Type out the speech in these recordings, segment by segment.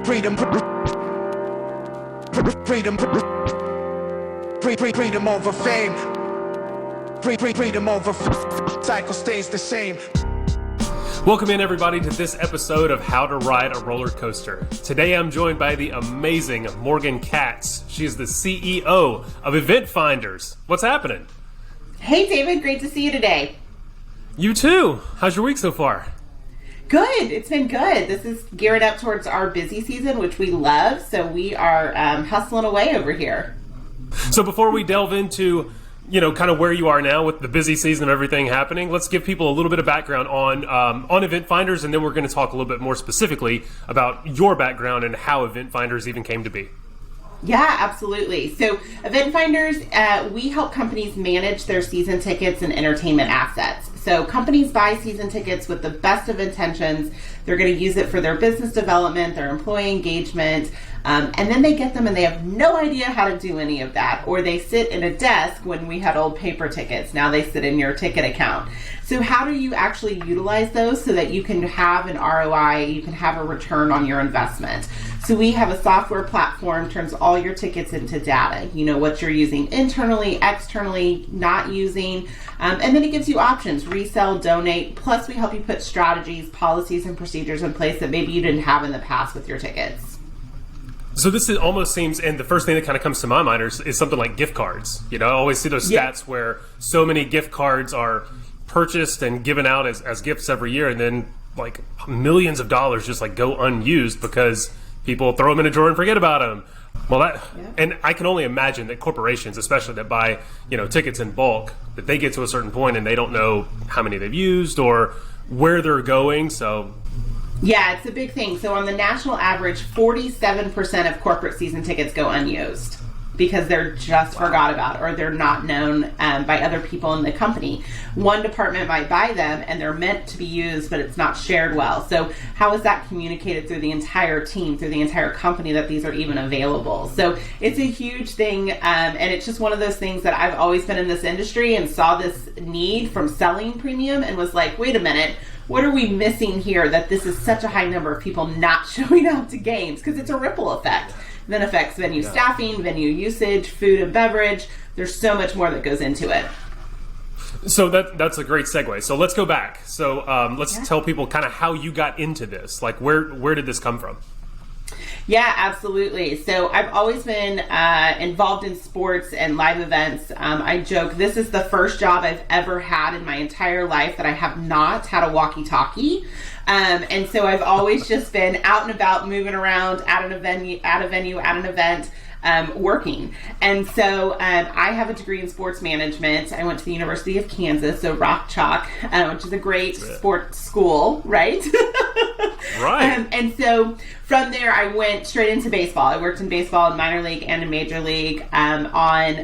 Freedom, freedom, freedom over fame. Freedom over cycle stays the same. Welcome in, everybody, to this episode of How to Ride a Roller Coaster. Today I'm joined by the amazing Morgan Katz. She is the CEO of Event Finders. What's happening? Hey, David. Great to see you today. You too. How's your week so far? Good. It's been good. This is gearing up towards our busy season, which we love. So we are hustling away over here. So before we delve into, kind of where you are now with the busy season and everything happening, let's give people a little bit of background on Event Finders, and then we're going to talk a little bit more specifically about your background and how Event Finders even came to be. Yeah, absolutely. So Event Finders, we help companies manage their season tickets and entertainment assets. So companies buy season tickets with the best of intentions. They're going to use it for their business development, their employee engagement, and then they get them and they have no idea how to do any of that. Or they sit in a desk when we had old paper tickets. Now they sit in your ticket account. So how do you actually utilize those so that you can have an ROI, you can have a return on your investment? So we have a software platform, turns all your tickets into data. You know what you're using internally, externally, not using, and then it gives you options, resell, donate, plus we help you put strategies, policies, and procedures in place that maybe you didn't have in the past with your tickets. So this almost seems, and the first thing that kind of comes to my mind is something like gift cards. I always see those stats where so many gift cards are purchased and given out as gifts every year, and then like millions of dollars just like go unused because people throw them in a drawer and forget about them. Well, and I can only imagine that corporations, especially that buy, tickets in bulk, that they get to a certain point and they don't know how many they've used or where they're going. So, yeah, it's a big thing. So on the national average, 47% of corporate season tickets go unused because they're just forgot about or they're not known by other people in the company. One department might buy them and they're meant to be used, but it's not shared well. So how is that communicated through the entire team, through the entire company that these are even available? So it's a huge thing, and it's just one of those things that I've always been in this industry and saw this need from selling premium and was like, wait a minute, what are we missing here that this is such a high number of people not showing up to games? Because it's a ripple effect. Then affects venue staffing, venue usage, food and beverage. There's so much more that goes into it. So that's a great segue. So let's go back. So let's tell people kind of how you got into this. Like where did this come from? Yeah, absolutely. So I've always been involved in sports and live events. I joke, this is the first job I've ever had in my entire life that I have not had a walkie-talkie. And so I've always just been out and about, moving around at an event, working. And so I have a degree in sports management. I went to the University of Kansas, so Rock Chalk, which is a great sports school, right? Right. And so from there, I went straight into baseball. I worked in baseball in minor league and in major league on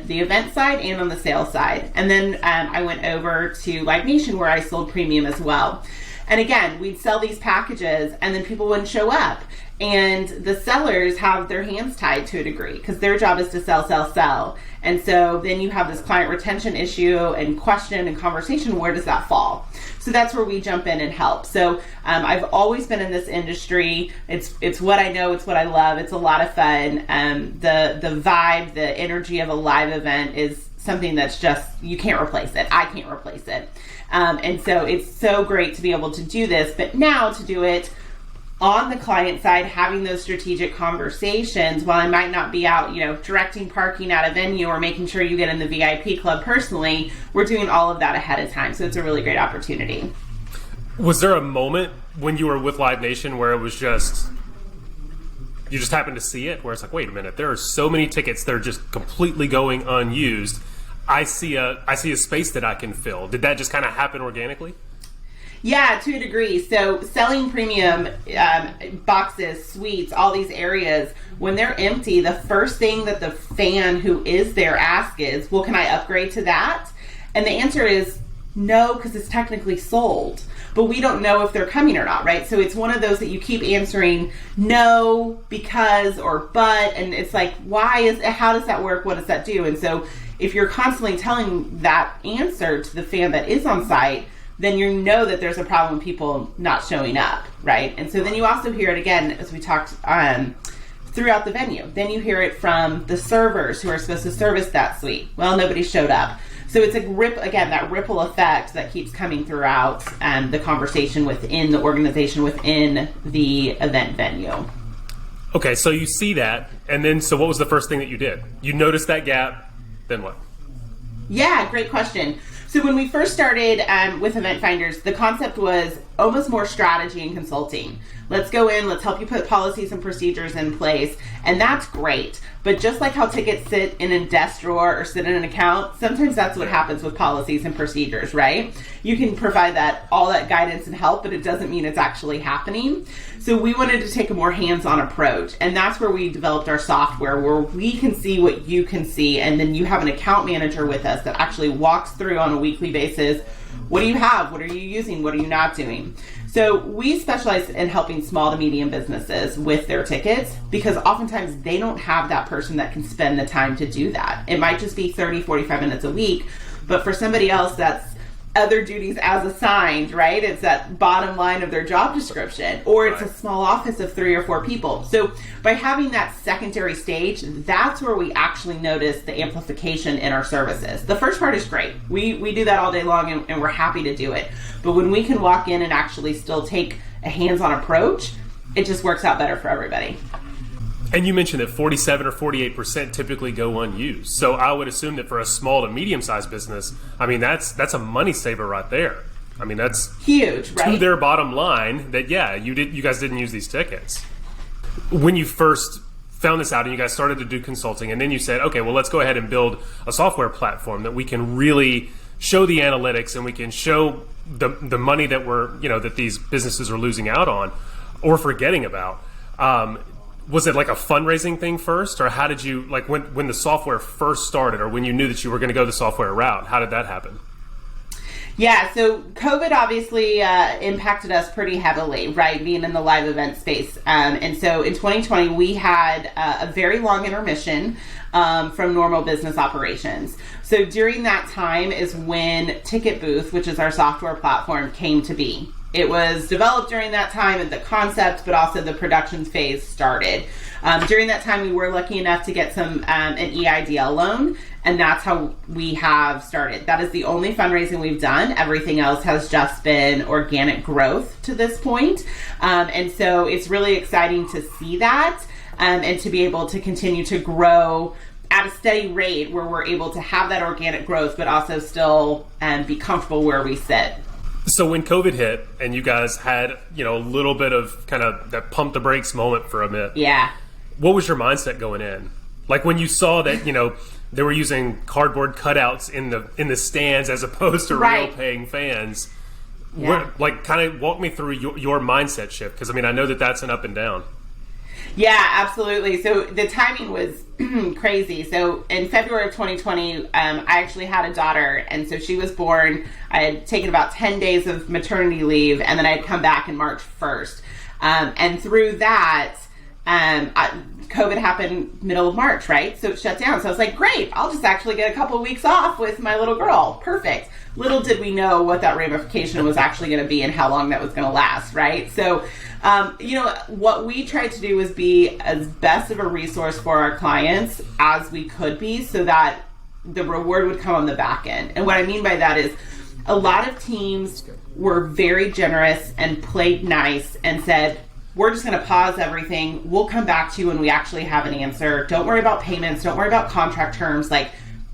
the event side and on the sales side. And then I went over to Live Nation where I sold premium as well. And again, we'd sell these packages and then people wouldn't show up. And the sellers have their hands tied to a degree because their job is to sell. And so then you have this client retention issue and question and conversation, where does that fall? So that's where we jump in and help. So I've always been in this industry. It's what I know, it's what I love. It's a lot of fun. The vibe, the energy of a live event is something that's just, you can't replace it. I can't replace it. And so it's so great to be able to do this, but now to do it on the client side, having those strategic conversations, while I might not be out, directing parking at a venue or making sure you get in the VIP club personally, we're doing all of that ahead of time. So it's a really great opportunity. Was there a moment when you were with Live Nation where it was just, you just happened to see it, where it's like, wait a minute, there are so many tickets that are just completely going unused. I see a space that I can fill. Did that just kind of happen organically? Yeah, to a degree. So selling premium boxes, suites, all these areas, when they're empty, the first thing that the fan who is there asks is, well, can I upgrade to that? And the answer is no, because it's technically sold. But we don't know if they're coming or not, right? So it's one of those that you keep answering no, because, or but, and it's like, how does that work? What does that do? And so if you're constantly telling that answer to the fan that is on site, then you know that there's a problem with people not showing up, right? And so then you also hear it again, as we talked throughout the venue. Then you hear it from the servers who are supposed to service that suite. Well, nobody showed up. So it's that ripple effect that keeps coming throughout the conversation within the organization, within the event venue. Okay, so you see that, and then so what was the first thing that you did? You noticed that gap, then what? Yeah, great question. So when we first started with Event Finders, the concept was almost more strategy and consulting. Let's go in, let's help you put policies and procedures in place, and that's great. But just like how tickets sit in a desk drawer or sit in an account, sometimes that's what happens with policies and procedures, right? You can provide all that guidance and help, but it doesn't mean it's actually happening. So we wanted to take a more hands-on approach, and that's where we developed our software, where we can see what you can see, and then you have an account manager with us that actually walks through on a weekly basis. What do you have? What are you using? What are you not doing? So we specialize in helping small to medium businesses with their tickets, because oftentimes they don't have that person that can spend the time to do that. It might just be 30, 45 minutes a week, but for somebody else, that's other duties as assigned, right? It's that bottom line of their job description, or it's a small office of 3 or 4 people. So by having that secondary stage, that's where we actually notice the amplification in our services. The first part is great. We do that all day long, and we're happy to do it. But when we can walk in and actually still take a hands-on approach, it just works out better for everybody. And you mentioned that 47 or 48% typically go unused. So I would assume that for a small to medium-sized business, I mean, that's a money saver right there. I mean, that's huge, right? To their bottom line that, you guys didn't use these tickets. When you first found this out and you guys started to do consulting, and then you said, okay, well, let's go ahead and build a software platform that we can really show the analytics and we can show the money that that these businesses are losing out on or forgetting about. Was it like a fundraising thing first, or how did you, like when the software first started, or when you knew that you were going to go the software route, how did that happen? Yeah, so COVID obviously impacted us pretty heavily, right, being in the live event space. And so in 2020, we had a very long intermission from normal business operations. So during that time is when Ticket Booth, which is our software platform, came to be. It was developed during that time, and the concept, but also the production phase started. During that time, we were lucky enough to get an EIDL loan, and that's how we have started. That is the only fundraising we've done. Everything else has just been organic growth to this point. And so it's really exciting to see that and to be able to continue to grow at a steady rate where we're able to have that organic growth, but also still be comfortable where we sit. So when COVID hit and you guys had, a little bit of kind of that pump the brakes moment for a minute. Yeah. What was your mindset going in? Like when you saw that, they were using cardboard cutouts in the stands as opposed to real paying fans. Yeah. Kind of walk me through your mindset shift, because I know that that's an up and down. Yeah, absolutely. So the timing was crazy. So in February of 2020, I actually had a daughter, and so she was born. I had taken about 10 days of maternity leave, and then I had come back in March 1st. And through that, COVID happened middle of March, right? So it shut down. So I was like, great, I'll just actually get a couple of weeks off with my little girl. Perfect. Little did we know what that ramification was actually going to be and how long that was going to last, right? So, what we tried to do was be as best of a resource for our clients as we could be, so that the reward would come on the back end. And what I mean by that is a lot of teams were very generous and played nice and said, we're just going to pause everything. We'll come back to you when we actually have an answer. Don't worry about payments. Don't worry about contract terms. Like,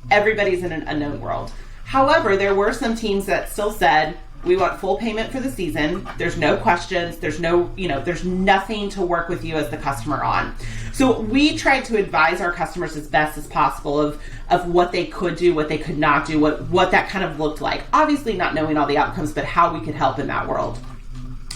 everybody's in an unknown world. However, there were some teams that still said, we want full payment for the season. There's no questions. There's there's nothing to work with you as the customer on. So we tried to advise our customers as best as possible of what they could do, what they could not do, what that kind of looked like. Obviously not knowing all the outcomes, but how we could help in that world.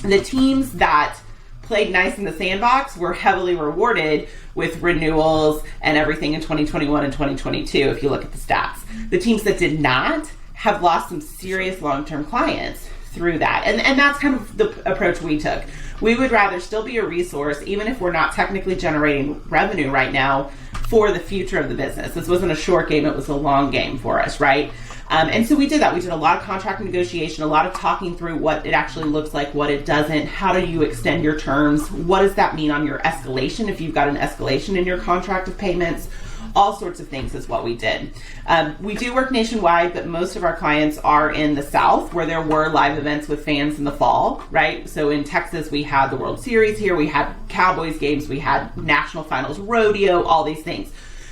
The teams that played nice in the sandbox were heavily rewarded with renewals and everything in 2021 and 2022, if you look at the stats. The teams that did not have lost some serious long-term clients. through that. And that's kind of the approach we took. We would rather still be a resource, even if we're not technically generating revenue right now, for the future of the business. This wasn't a short game, it was a long game for us, right? And so we did that. We did a lot of contract negotiation, a lot of talking through what it actually looks like, what it doesn't, how do you extend your terms, what does that mean on your escalation if you've got an escalation in your contract of payments. All sorts of things is what we did. We do work nationwide, but most of our clients are in the South, where there were live events with fans in the fall, right? So in Texas, we had the World Series here, we had Cowboys games, we had National Finals Rodeo, all these things.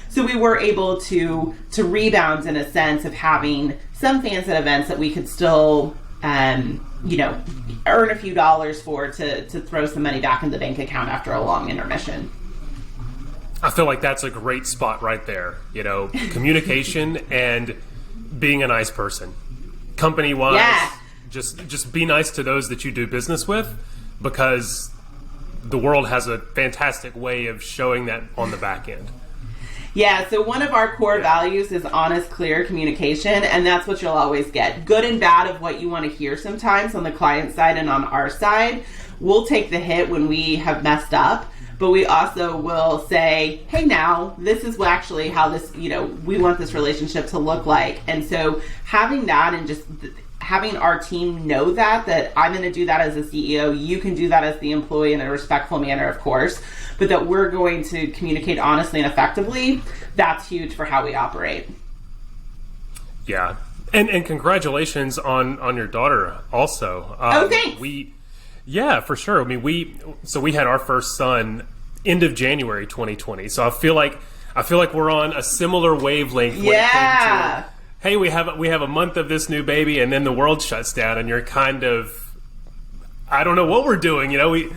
So we were able to rebound in a sense of having some fans at events that we could still, earn a few dollars for to throw some money back in the bank account after a long intermission. I feel like that's a great spot right there. Communication and being a nice person. Company-wise, just be nice to those that you do business with, because the world has a fantastic way of showing that on the back end. Yeah, so one of our core values is honest, clear communication, and that's what you'll always get. Good and bad of what you want to hear sometimes on the client side and on our side. We'll take the hit when we have messed up, but we also will say, hey, now, this is actually how this, we want this relationship to look like. And so having that and just having our team know that I'm going to do that as a CEO, you can do that as the employee in a respectful manner, of course, but that we're going to communicate honestly and effectively, that's huge for how we operate. Yeah. And congratulations on your daughter also. Thanks. Yeah, for sure. I mean, we had our first son end of January 2020. So I feel like we're on a similar wavelength when it came to, hey, we have a month of this new baby, and then the world shuts down, and you're kind of, I don't know what we're doing, Right.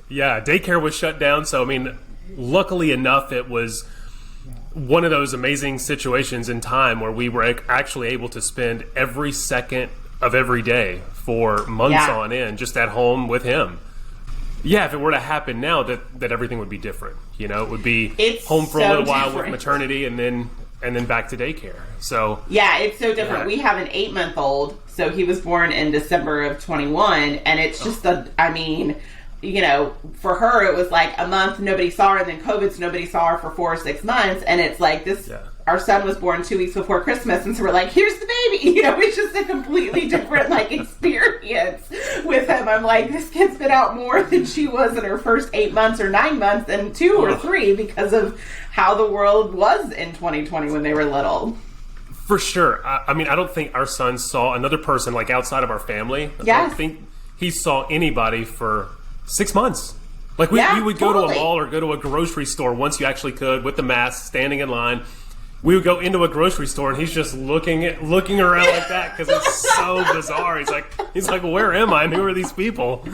Daycare was shut down. So, I mean, luckily enough, it was one of those amazing situations in time where we were actually able to spend every second of every day for months on end just at home with him. Yeah, if it were to happen now, that everything would be different. It would be home for a little while with maternity and then back to daycare. So yeah, it's so different. We have an 8-month-old, so he was born in December of 21, and it's just for her it was like a month nobody saw her, and then COVID, so nobody saw her for 4 or 6 months, and it's like this. Yeah. Our son was born 2 weeks before Christmas, and so we're like, here's the baby. It's just a completely different experience with him. I'm like, this kid's been out more than she was in her first 8 months or 9 months and 2 or 3 because of how the world was in 2020 when they were little. For sure. I mean, I don't think our son saw another person outside of our family. Yes. I don't think he saw anybody for 6 months. We would go to a mall or go to a grocery store once you actually could with the mask, standing in line. We would go into a grocery store, and he's just looking around like that because it's so bizarre. He's like, where am I? And who are these people?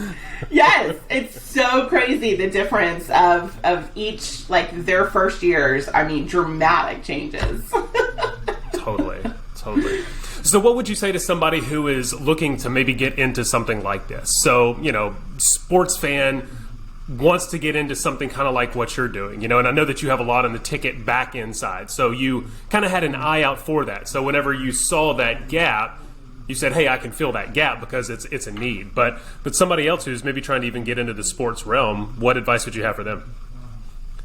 Yes, it's so crazy, the difference of each, their first years. I mean, dramatic changes. Totally. So what would you say to somebody who is looking to maybe get into something like this? So, sports fan, wants to get into something kind of like what you're doing, and I know that you have a lot on the ticket back end side, so you kind of had an eye out for that. So whenever you saw that gap, you said, hey, I can fill that gap because it's a need. But somebody else who's maybe trying to even get into the sports realm, what advice would you have for them?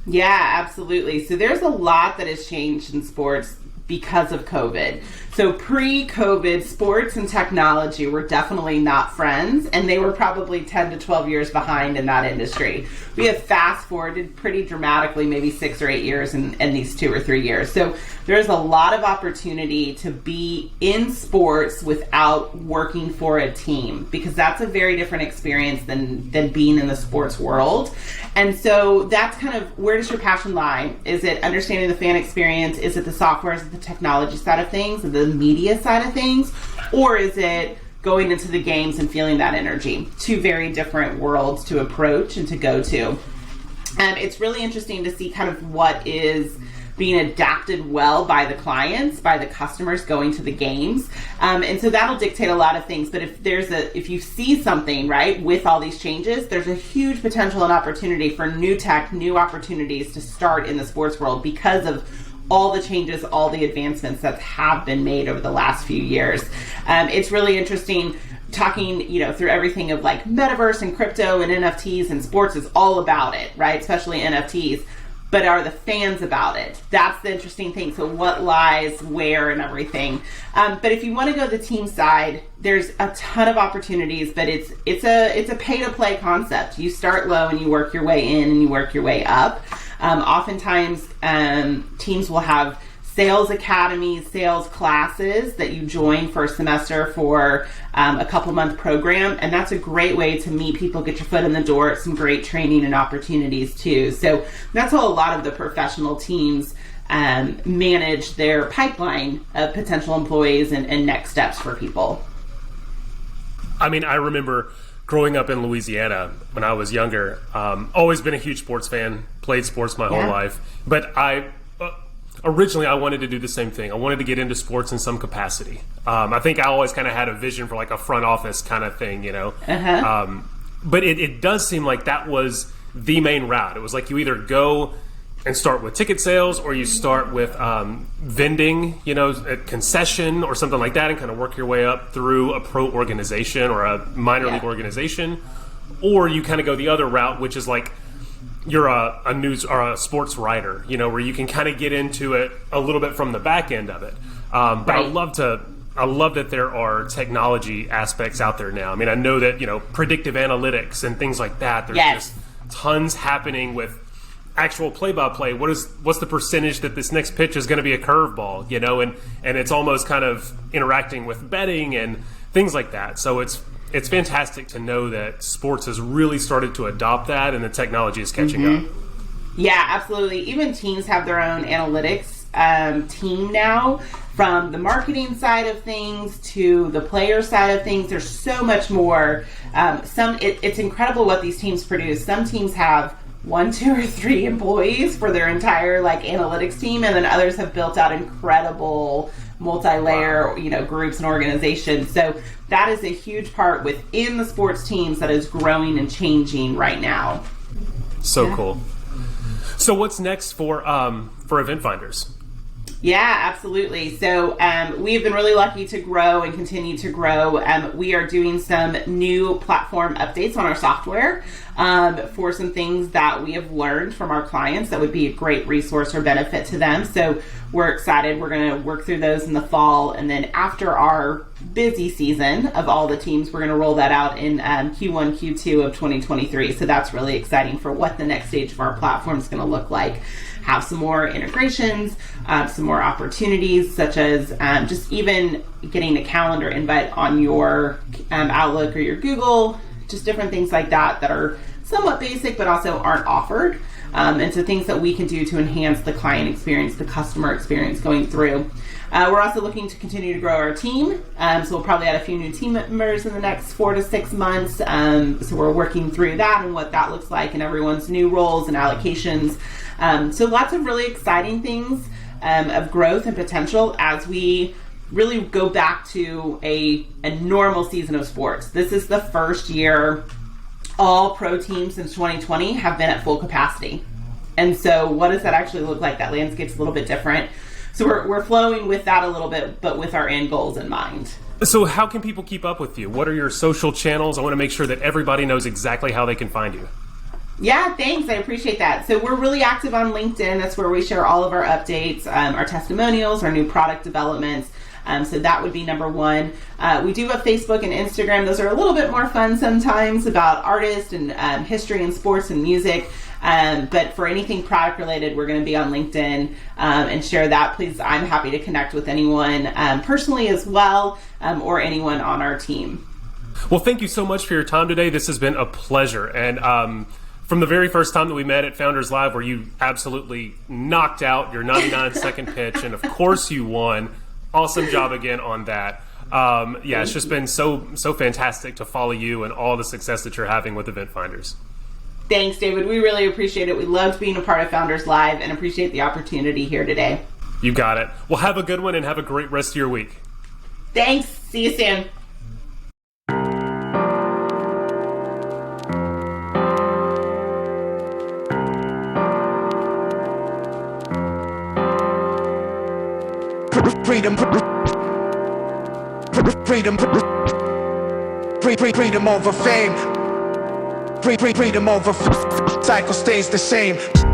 Yeah, absolutely. So there's a lot that has changed in sports because of COVID. So pre-COVID, sports and technology were definitely not friends, and they were probably 10 to 12 years behind in that industry. We have fast forwarded pretty dramatically, maybe 6 or 8 years in these 2 or 3 years. So there's a lot of opportunity to be in sports without working for a team, because that's a very different experience than being in the sports world. And so that's kind of, where does your passion lie? Is it understanding the fan experience? Is it the software? Is it the technology side of things? The media side of things? Or is it going into the games and feeling that energy? 2 very different worlds to approach and to go to. It's really interesting to see kind of what is being adapted well by the clients, by the customers going to the games. And so that'll dictate a lot of things. But if you see something, right, with all these changes, there's a huge potential and opportunity for new tech, new opportunities to start in the sports world because of all the changes, all the advancements that have been made over the last few years. It's really interesting talking, through everything of like metaverse and crypto and NFTs, and sports is all about it, right? Especially NFTs. But are the fans about it? That's the interesting thing. So what lies where and everything. But if you want to go the team side, there's a ton of opportunities, but it's a pay to play concept. You start low and you work your way in and you work your way up. Oftentimes teams will have sales academies, sales classes that you join for a semester for a couple-month program, and that's a great way to meet people, get your foot in the door, some great training and opportunities too. So that's how a lot of the professional teams manage their pipeline of potential employees and next steps for people. I mean, I remember growing up in Louisiana when I was younger, always been a huge sports fan, played sports my whole life, but originally, I wanted to do the same thing. I wanted to get into sports in some capacity. I think I always kind of had a vision for like a front office kind of thing, But it does seem like that was the main route. It was like you either go and start with ticket sales, or you start with vending, a concession or something like that, and kind of work your way up through a pro organization or a minor league organization. Or you kind of go the other route, which is like, you're a news or a sports writer, where you can kind of get into it a little bit from the back end of it. But I love that there are technology aspects out there now. I mean, I know that, predictive analytics and things like that, there's just tons happening with actual play-by-play. What's the percentage that this next pitch is going to be a curveball, and it's almost kind of interacting with betting and things like that. So it's fantastic to know that sports has really started to adopt that, and the technology is catching up. Yeah, absolutely. Even teams have their own analytics team now, from the marketing side of things to the player side of things. There's so much more. It's incredible what these teams produce. Some teams have 1, 2, or 3 employees for their entire analytics team, and then others have built out incredible multi-layer groups and organizations. So that is a huge part within the sports teams that is growing and changing right now. So cool. So what's next for Event Finders? Yeah, absolutely. So we have been really lucky to grow and continue to grow. We are doing some new platform updates on our software for some things that we have learned from our clients that would be a great resource or benefit to them. So we're excited. We're going to work through those in the fall. And then after our busy season of all the teams, we're going to roll that out in Q1, Q2 of 2023. So that's really exciting for what the next stage of our platform is going to look like. Have some more integrations, some more opportunities, such as just even getting a calendar invite on your Outlook or your Google, just different things like that that are somewhat basic but also aren't offered. And so things that we can do to enhance the client experience, the customer experience going through. We're also looking to continue to grow our team. So we'll probably add a few new team members in the next 4 to 6 months. So we're working through that and what that looks like and everyone's new roles and allocations. So lots of really exciting things of growth and potential as we really go back to a normal season of sports. This is the first year all pro teams since 2020 have been at full capacity. And so what does that actually look like? That landscape's a little bit different. So we're flowing with that a little bit, but with our end goals in mind. So how can people keep up with you? What are your social channels? I want to make sure that everybody knows exactly how they can find you. Yeah, thanks. I appreciate that. So we're really active on LinkedIn. That's where we share all of our updates, our testimonials, our new product developments. So that would be number one. We do have Facebook and Instagram. Those are a little bit more fun sometimes about artists and history and sports and music. But for anything product related, we're going to be on LinkedIn and share that. Please, I'm happy to connect with anyone personally as well, or anyone on our team. Well, thank you so much for your time today. This has been a pleasure. And from the very first time that we met at Founders Live, where you absolutely knocked out your 99-second pitch, and of course you won. Awesome job again on that. Yeah, it's just been so fantastic to follow you and all the success that you're having with Event Finders. Thanks, David. We really appreciate it. We loved being a part of Founders Live and appreciate the opportunity here today. You got it. Well, have a good one and have a great rest of your week. Thanks. See you soon. freedom, freedom, freedom over fame, freedom over cycle stays the same.